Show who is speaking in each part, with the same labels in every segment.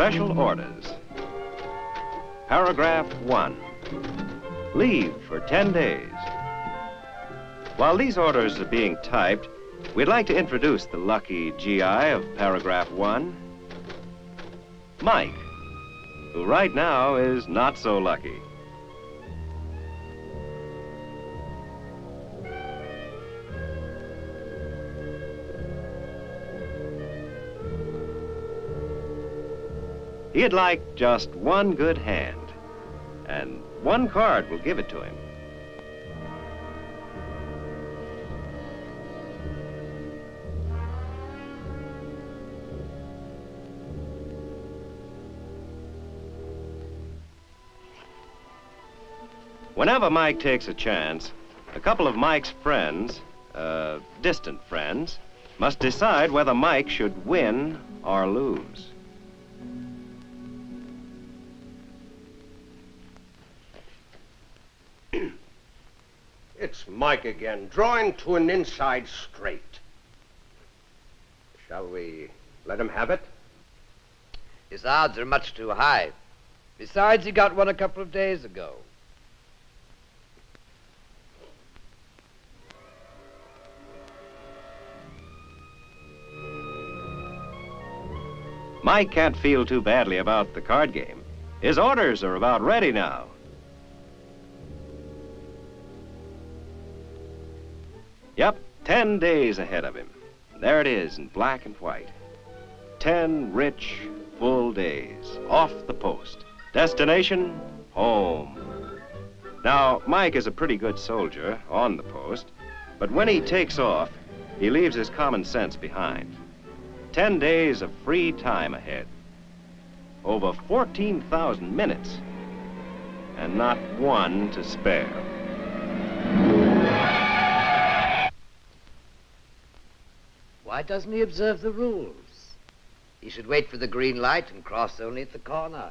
Speaker 1: Special orders. Paragraph 1. Leave for 10 days. While these orders are being typed, we'd like to introduce the lucky GI of paragraph 1, Mike, who right now is not so lucky. He'd like just one good hand, and one card will give it to him. Whenever Mike takes a chance, a couple of Mike's friends, distant friends, must decide whether Mike should win or lose.
Speaker 2: It's Mike again, drawing to an inside straight. Shall we let him have it?
Speaker 3: His odds are much too high. Besides, he got one a couple of days ago.
Speaker 1: Mike can't feel too badly about the card game. His orders are about ready now. Yep, 10 days ahead of him. There it is in black and white. 10 rich, full days, off the post. Destination, home. Now, Mike is a pretty good soldier on the post, but when he takes off, he leaves his common sense behind. 10 days of free time ahead. Over 14,000 minutes, and not one to spare.
Speaker 3: Why doesn't he observe the rules? He should wait for the green light and cross only at the corner.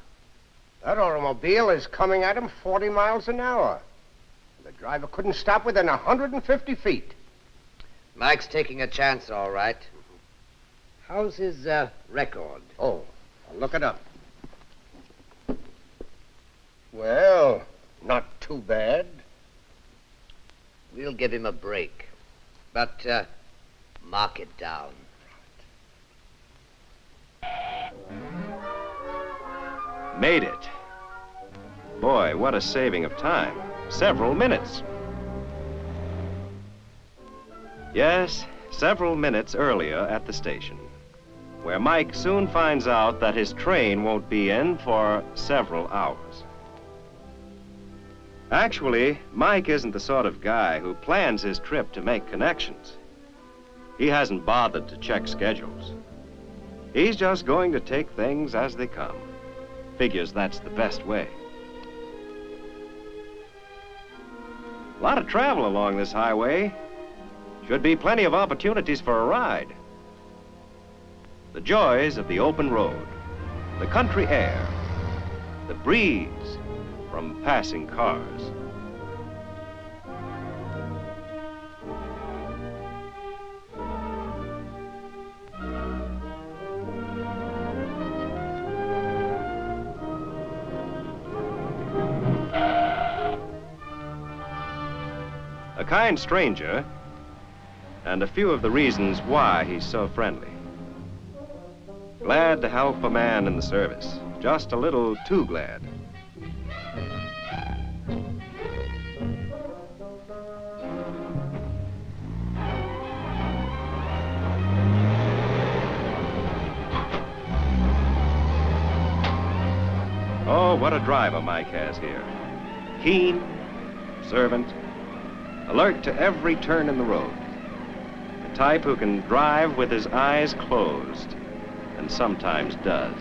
Speaker 2: That automobile is coming at him 40 miles an hour. The driver couldn't stop within 150 feet.
Speaker 3: Mike's taking a chance, all right. How's his record?
Speaker 2: Oh, I'll look it up. Well, not too bad.
Speaker 3: We'll give him a break, but mark it down.
Speaker 1: Made it. Boy, what a saving of time. Several minutes. Yes, several minutes earlier at the station, where Mike soon finds out that his train won't be in for several hours. Actually, Mike isn't the sort of guy who plans his trip to make connections. He hasn't bothered to check schedules. He's just going to take things as they come. Figures that's the best way. A lot of travel along this highway. Should be plenty of opportunities for a ride. The joys of the open road, the country air, the breeze from passing cars. A kind stranger, and a few of the reasons why he's so friendly. Glad to help a man in the service, just a little too glad. Oh, what a driver Mike has here. Keen, observant, alert to every turn in the road. The type who can drive with his eyes closed, and sometimes does.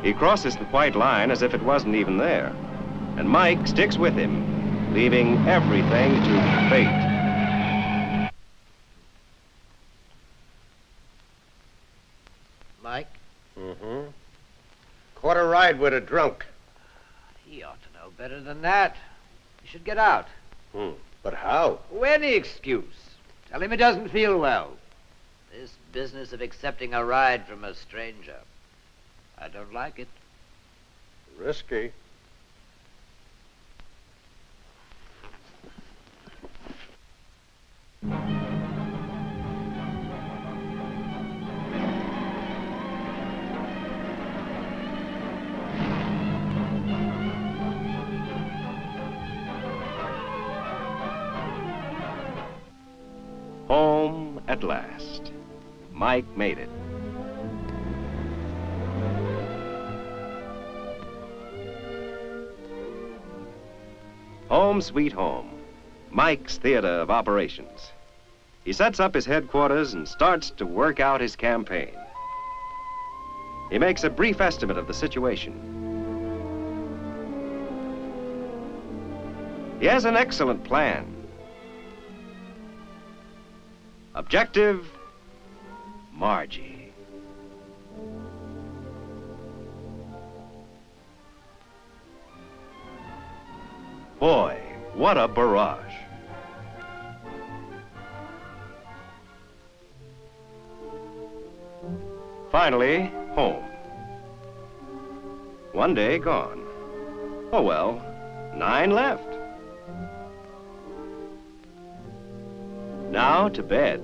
Speaker 1: He crosses the white line as if it wasn't even there, and Mike sticks with him, leaving everything to fate.
Speaker 3: Mike?
Speaker 2: Mm-hmm. Caught a ride with a drunk.
Speaker 3: He ought to know better than that. He should get out.
Speaker 2: But how?
Speaker 3: Oh, any excuse. Tell him he doesn't feel well. This business of accepting a ride from a stranger, I don't like it.
Speaker 2: Risky.
Speaker 1: Home at last. Mike made it. Home sweet home. Mike's theater of operations. He sets up his headquarters and starts to work out his campaign. He makes a brief estimate of the situation. He has an excellent plan. Objective, Margie. Boy, what a barrage. Finally, home. One day gone. Oh well, 9 left. Now to bed.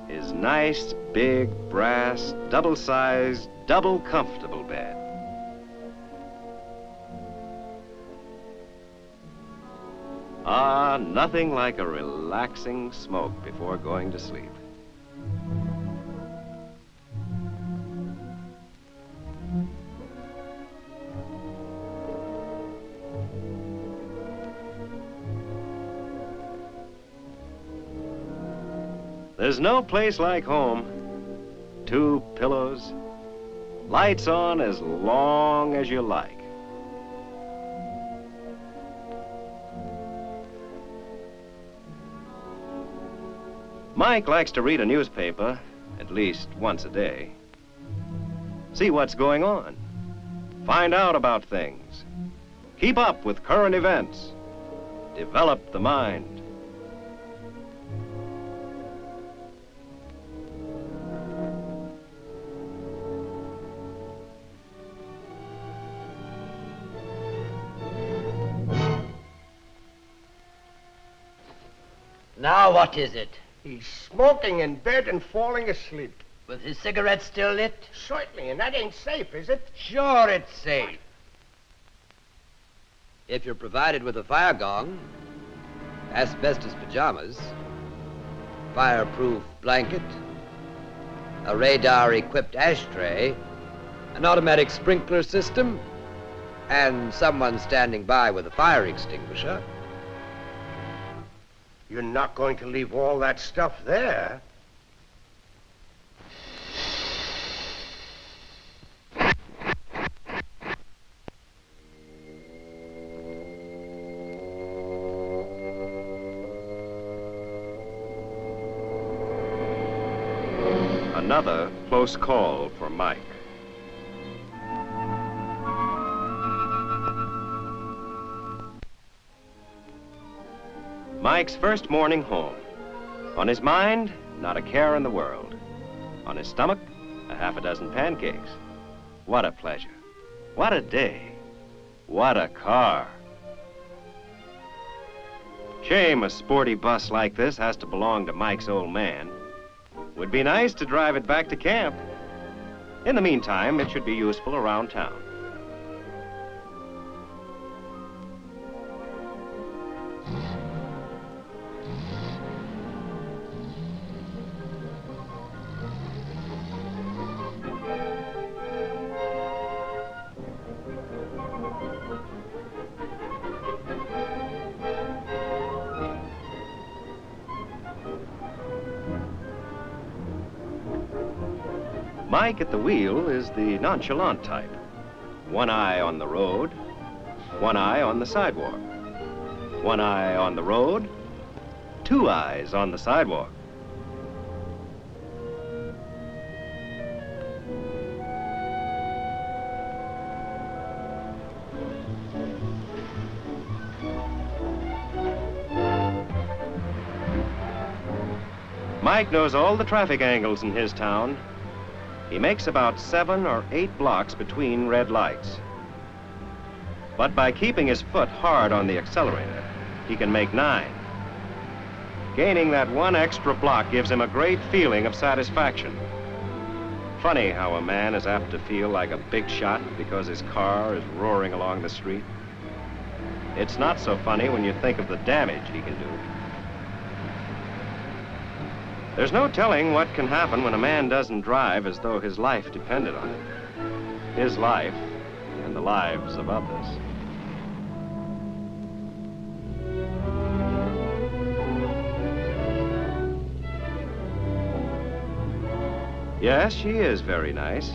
Speaker 1: His nice, big, brass, double-sized, double comfortable bed. Ah, nothing like a relaxing smoke before going to sleep. There's no place like home. 2 pillows, lights on as long as you like. Mike likes to read a newspaper at least once a day. See what's going on. Find out about things. Keep up with current events. Develop the mind.
Speaker 3: Now what is it?
Speaker 2: He's smoking in bed and falling asleep.
Speaker 3: With his cigarette still lit?
Speaker 2: Certainly, and that ain't safe, is it?
Speaker 3: Sure it's safe. If you're provided with a fire gong, asbestos pajamas, fireproof blanket, a radar-equipped ashtray, an automatic sprinkler system, and someone standing by with a fire extinguisher.
Speaker 2: You're not going to leave all that stuff there.
Speaker 1: Another close call for Mike. Mike's first morning home. On his mind, not a care in the world. On his stomach, a half a dozen pancakes. What a pleasure. What a day. What a car. Shame a sporty bus like this has to belong to Mike's old man. Would be nice to drive it back to camp. In the meantime, it should be useful around town. Mike at the wheel is the nonchalant type. One eye on the road, one eye on the sidewalk. One eye on the road, 2 eyes on the sidewalk. Mike knows all the traffic angles in his town. He makes about 7 or 8 blocks between red lights. But by keeping his foot hard on the accelerator, he can make 9. Gaining that 1 extra block gives him a great feeling of satisfaction. Funny how a man is apt to feel like a big shot because his car is roaring along the street. It's not so funny when you think of the damage he can do. There's no telling what can happen when a man doesn't drive as though his life depended on it. His life and the lives of others. Yes, she is very nice,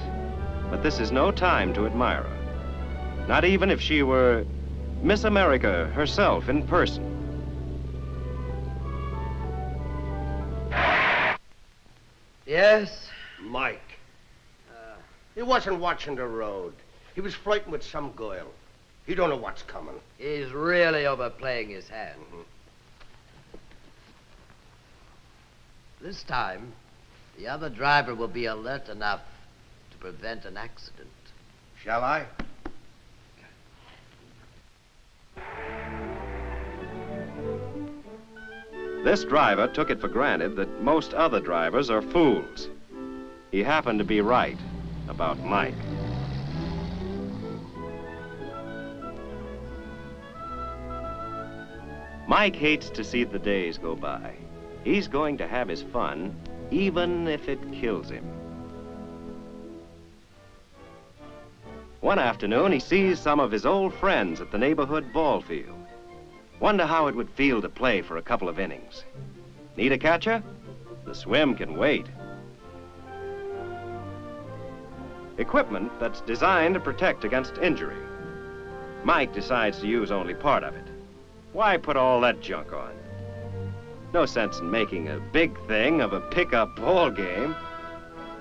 Speaker 1: but this is no time to admire her. Not even if she were Miss America herself in person.
Speaker 3: Yes?
Speaker 2: Mike. He wasn't watching the road. He was flirting with some girl. He don't know what's coming.
Speaker 3: He's really overplaying his hand. This time, the other driver will be alert enough to prevent an accident.
Speaker 2: Shall I?
Speaker 1: This driver took it for granted that most other drivers are fools. He happened to be right about Mike. Mike hates to see the days go by. He's going to have his fun, even if it kills him. One afternoon, he sees some of his old friends at the neighborhood ball field. Wonder how it would feel to play for a couple of innings. Need a catcher? The swim can wait. Equipment that's designed to protect against injury. Mike decides to use only part of it. Why put all that junk on? No sense in making a big thing of a pickup ball game.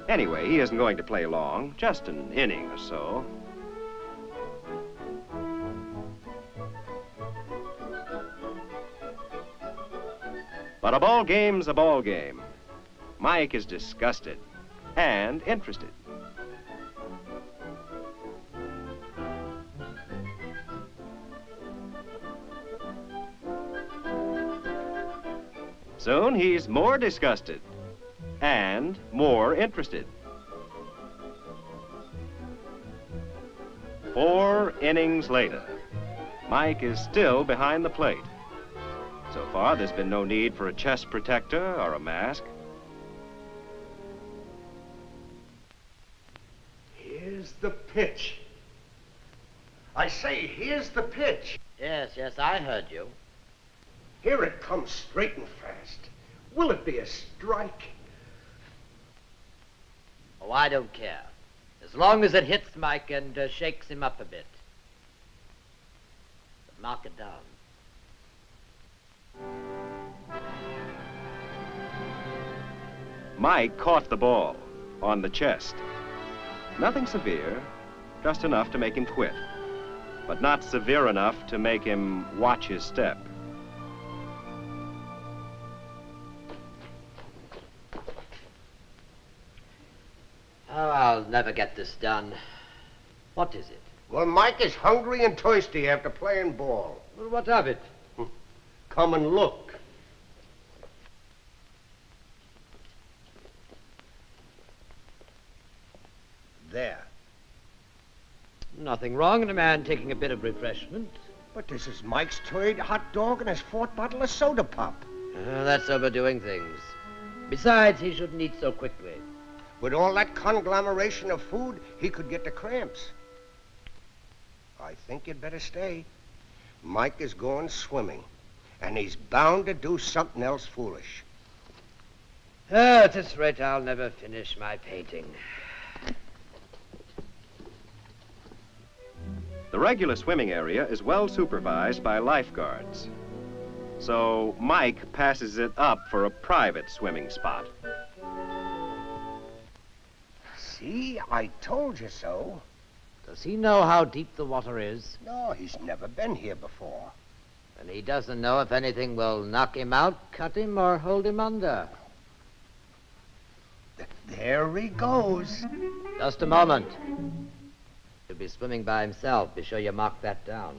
Speaker 1: Anyway, he isn't going to play long, just an inning or so. But a ball game's a ball game. Mike is disgusted and interested. Soon he's more disgusted and more interested. 4 innings later, Mike is still behind the plate. So far, there's been no need for a chest protector or a mask.
Speaker 2: Here's the pitch. I say, here's the pitch.
Speaker 3: Yes, I heard you.
Speaker 2: Here it comes straight and fast. Will it be a strike?
Speaker 3: Oh, I don't care. As long as it hits Mike and shakes him up a bit. But knock it down.
Speaker 1: Mike caught the ball on the chest. Nothing severe, just enough to make him quit, but not severe enough to make him watch his step.
Speaker 3: Oh, I'll never get this done. What is it?
Speaker 2: Well, Mike is hungry and thirsty after playing ball.
Speaker 3: Well, what of it?
Speaker 2: Come and look. There.
Speaker 3: Nothing wrong in a man taking a bit of refreshment.
Speaker 2: But this is Mike's third hot dog and his 4th bottle of soda pop.
Speaker 3: That's overdoing things. Besides, he shouldn't eat so quickly.
Speaker 2: With all that conglomeration of food, he could get the cramps. I think you'd better stay. Mike is going swimming, and he's bound to do something else foolish.
Speaker 3: At this rate, I'll never finish my painting.
Speaker 1: The regular swimming area is well supervised by lifeguards. So Mike passes it up for a private swimming spot.
Speaker 2: See, I told you so.
Speaker 3: Does he know how deep the water is?
Speaker 2: No, he's never been here before.
Speaker 3: And he doesn't know if anything will knock him out, cut him, or hold him under.
Speaker 2: There he goes.
Speaker 3: Just a moment. He'll be swimming by himself. Be sure you mark that down.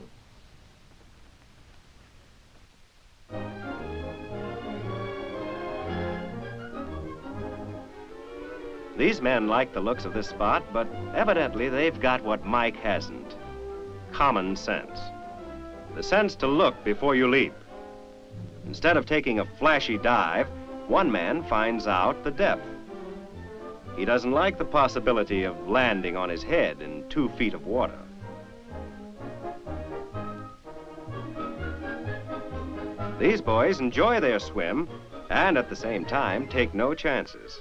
Speaker 1: These men like the looks of this spot, but evidently they've got what Mike hasn't. Common sense. The sense to look before you leap. Instead of taking a flashy dive, one man finds out the depth. He doesn't like the possibility of landing on his head in 2 feet of water. These boys enjoy their swim and at the same time take no chances.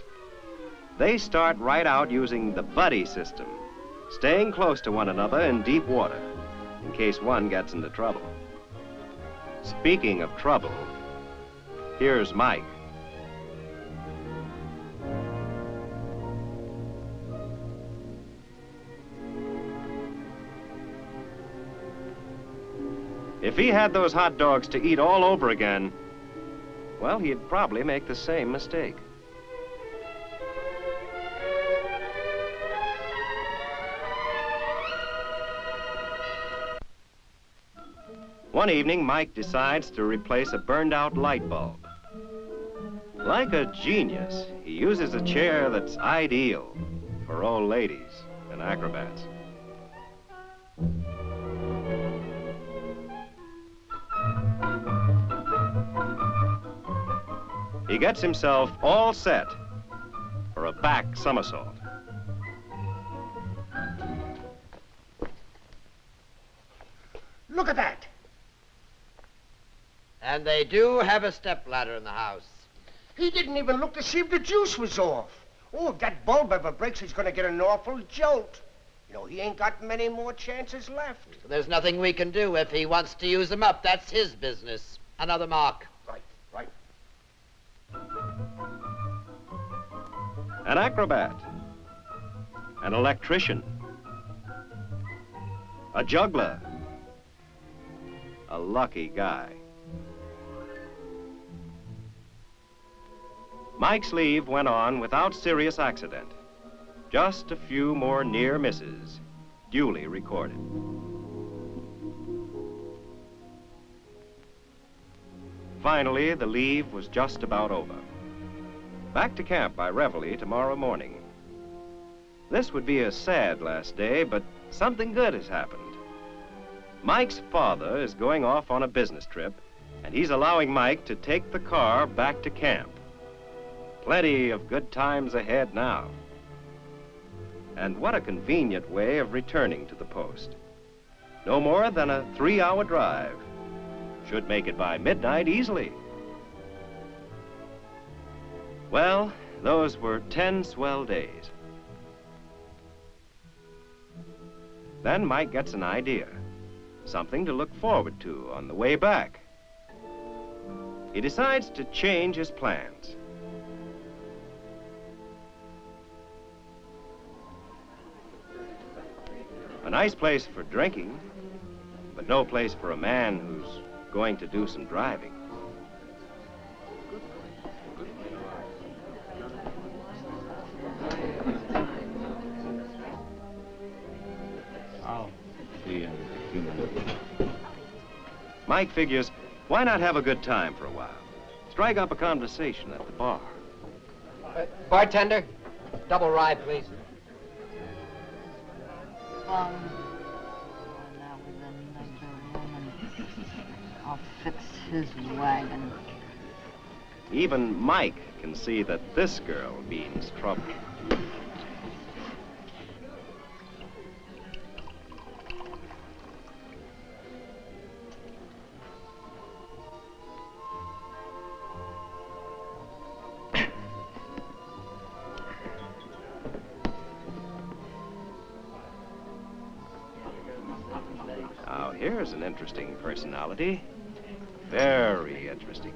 Speaker 1: They start right out using the buddy system, staying close to one another in deep water in case one gets into trouble. Speaking of trouble, here's Mike. If he had those hot dogs to eat all over again, well, he'd probably make the same mistake. One evening, Mike decides to replace a burned-out light bulb. Like a genius, he uses a chair that's ideal for old ladies and acrobats. He gets himself all set for a back somersault.
Speaker 2: Look at that.
Speaker 3: And they do have a stepladder in the house.
Speaker 2: He didn't even look to see if the juice was off. Oh, if that bulb ever breaks, he's gonna get an awful jolt. You know, he ain't got many more chances left.
Speaker 3: There's nothing we can do. If he wants to use them up, that's his business. Another mark.
Speaker 2: Right, right.
Speaker 1: An acrobat, an electrician, a juggler, a lucky guy. Mike's leave went on without serious accident. Just a few more near misses, duly recorded. Finally, the leave was just about over. Back to camp by reveille tomorrow morning. This would be a sad last day, but something good has happened. Mike's father is going off on a business trip, and he's allowing Mike to take the car back to camp. Plenty of good times ahead now. And what a convenient way of returning to the post. No more than a 3-hour drive. Should make it by midnight easily. Well, those were 10 swell days. Then Mike gets an idea. Something to look forward to on the way back. He decides to change his plans. A nice place for drinking, but no place for a man who's going to do some driving.
Speaker 4: I'll see you in a few minutes.
Speaker 1: Mike figures, why not have a good time for a while? Strike up a conversation at the bar.
Speaker 3: Bartender, double rye, please.
Speaker 5: Now with another woman. I'll fix his wagon.
Speaker 1: Even Mike can see that this girl means trouble. Now, here's an interesting personality. Very interesting.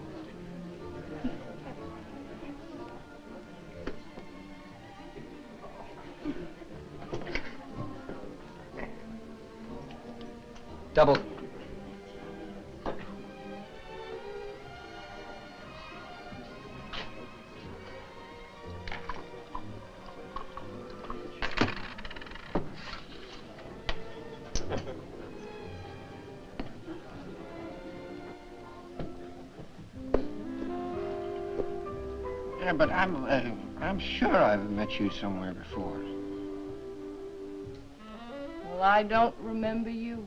Speaker 3: Double.
Speaker 2: but I'm sure I've met you somewhere before.
Speaker 5: Well, I don't remember you.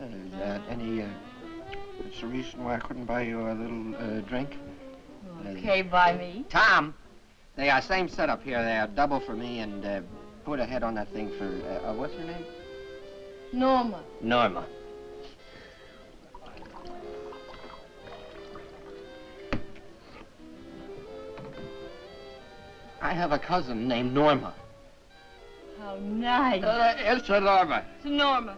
Speaker 2: Is that any, it's the reason why I couldn't buy you a little, drink?
Speaker 5: Okay, by me.
Speaker 2: Tom! They are same setup here. They are double for me and, put a head on that thing for, what's her name?
Speaker 5: Norma.
Speaker 2: Norma. I have a cousin named Norma.
Speaker 5: How nice.
Speaker 2: It's a Norma.
Speaker 5: It's Norma.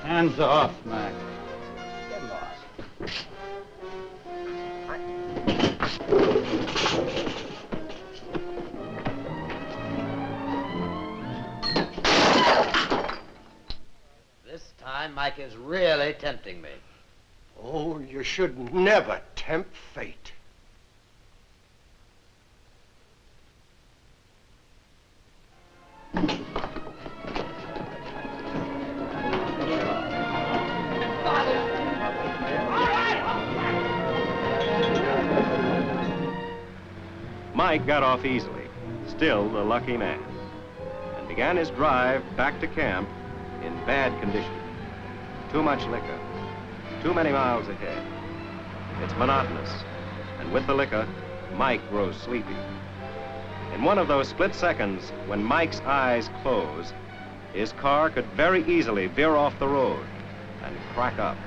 Speaker 4: Hands off, Mac.
Speaker 2: Get lost.
Speaker 3: This time, Mike is really tempting me.
Speaker 2: Oh, you should never tempt fate.
Speaker 1: Mike got off easily, still the lucky man, and began his drive back to camp in bad condition. Too much liquor, too many miles ahead. It's monotonous, and with the liquor, Mike grows sleepy. In one of those split seconds, when Mike's eyes close, his car could very easily veer off the road and crack up.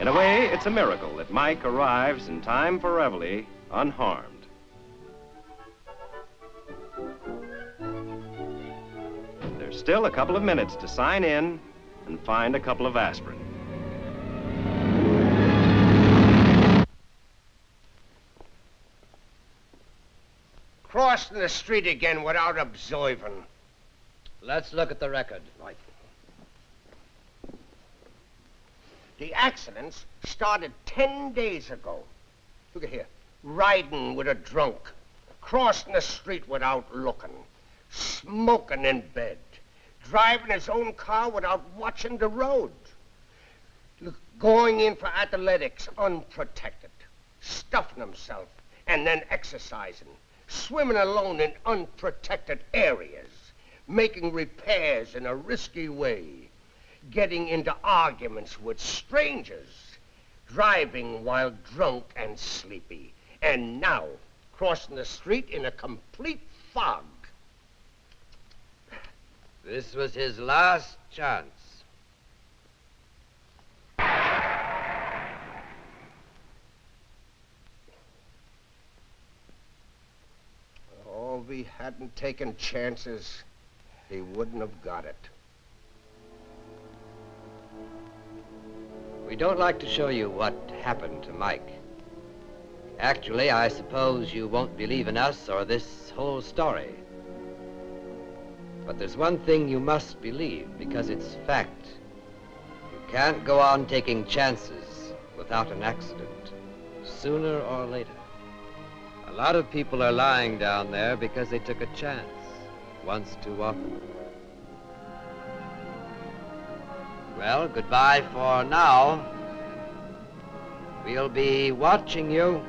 Speaker 1: In a way, it's a miracle that Mike arrives in time for reveille unharmed. There's still a couple of minutes to sign in and find a couple of aspirin.
Speaker 2: Crossing the street again without observing.
Speaker 3: Let's look at the record.
Speaker 2: Right. The accidents started 10 days ago. Look at here. Riding with a drunk. Crossing the street without looking. Smoking in bed. Driving his own car without watching the road. Look, going in for athletics unprotected. Stuffing himself and then exercising. Swimming alone in unprotected areas. Making repairs in a risky way. Getting into arguments with strangers, driving while drunk and sleepy, and now crossing the street in a complete fog.
Speaker 3: This was his last chance.
Speaker 2: Oh, if he hadn't taken chances, he wouldn't have got it.
Speaker 3: We don't like to show you what happened to Mike. Actually, I suppose you won't believe in us or this whole story. But there's one thing you must believe, because it's fact. You can't go on taking chances without an accident, sooner or later. A lot of people are lying down there because they took a chance once too often. Well, goodbye for now. We'll be watching you.